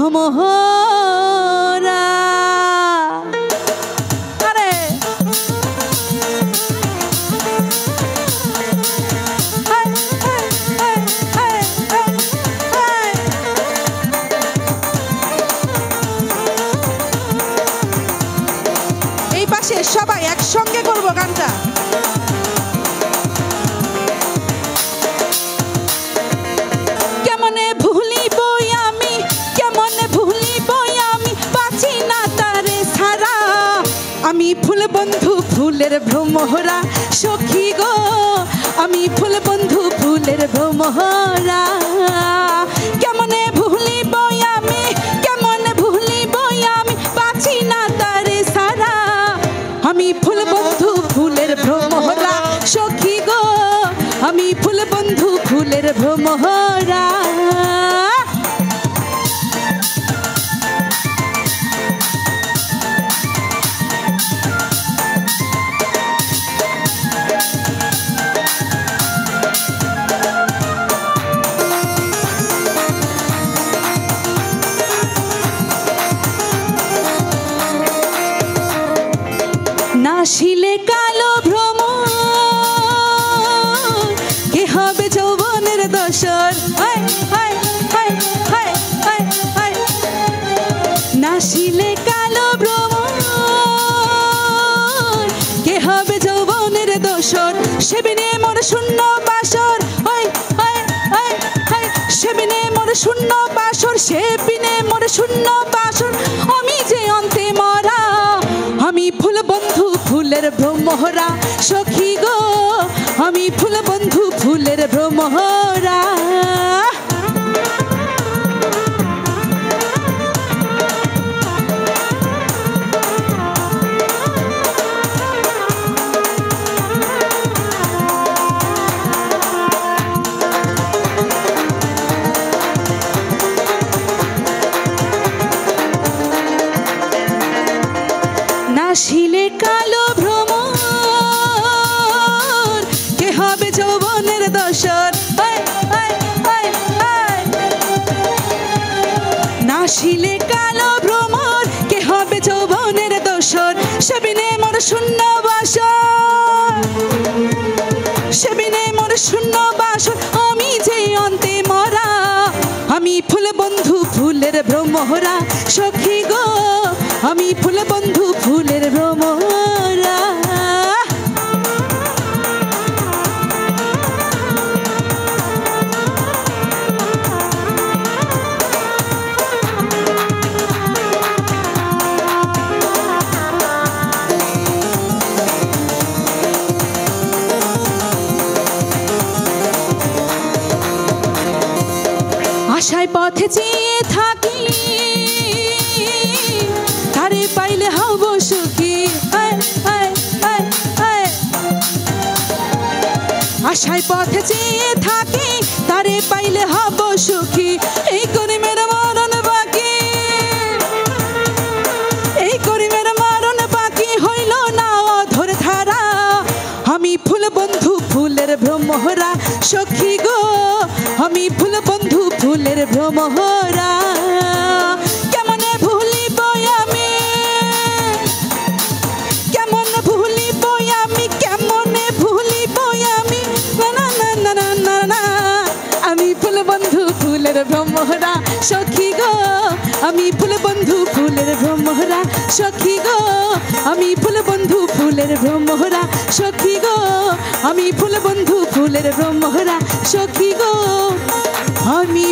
ভ্রমরা। আরে এই পাশে সবাই একসঙ্গে করবো গানটা। কেমনে ভুলিব আমি, কেমনে ভুলিব আমি, বাঁচি না তারে ছাড়া। আমি ফুল বন্ধু ফুলের ভ্রমরা সখী গো, আমি ফুল বন্ধু ফুলের ভ্রমরা। কেমনে ভুলিব আমি, কেমনে ভুলিব আমি, বাঁচি না তারে ছাড়া। আমি ফুল বন্ধু ফুলের ভ্রমরা সখী গো, আমি ফুল বন্ধু ফুলের ভ্রমরা। নাশিলে কালো ভ্রমর, কে হবে যৌবনের দোসর। নাশিলে কালো ভ্রমর, কে হবে যৌবনের দোসর। সেবিনে মোর শূন্য বাসর, সেবিনে মোর শূন্য বাসর, সেবিনে মোর শূন্য বাসর। আমি যে অন্তে মরা, আমি ফুল বন্ধু ফুলের ভ্রমরা সখী গো, আমি ফুল বন্ধু ফুলের ভ্রমরা। নাশিলে কালো ভ্রমর, কে হবে যৌবনের দোসর। নাশিলে কালো ভ্রমর, কে হবে যৌবনের দোসর। সেবিনে মোর শূন্য বাসর, সেবিনে মোর শূন্য বাসর। আমি যে অন্তে মরা, আমি ফুল বন্ধু ফুলের ভ্রমরা সখী গো, আমি ফুল বন্ধু ফুলের ভ্রমরা। আশায় পথে চেয়ে থাকি, তারে পাইলে হব সুখী। আশায় পথে চেয়ে থাকি, তারে পাইলে হব সুখী। এই করিমের মরণ বাকি, এই করিমের মরণ বাকি, হইল না অধর ধারা। আমি ফুল বন্ধু ফুলের ভ্রমরা সখী গো, আমি ফুল বন্ধু ফুলের ভ্রমরা। কেমনে ভুলিব আমি, কেমনে ভুলিব আমি, কেমনে ভুলিব আমি, আমি ফুল বন্ধু ফুলের ভ্রমরা সখী গো, আমি ফুল বন্ধু ফুলের ভ্রমরা সখী গো, আমি ফুল বন্ধু ফুলের ভ্রমরা সখী গো, আমি ফুল বন্ধু ফুলের ভ্রমরা সখী গো, আমি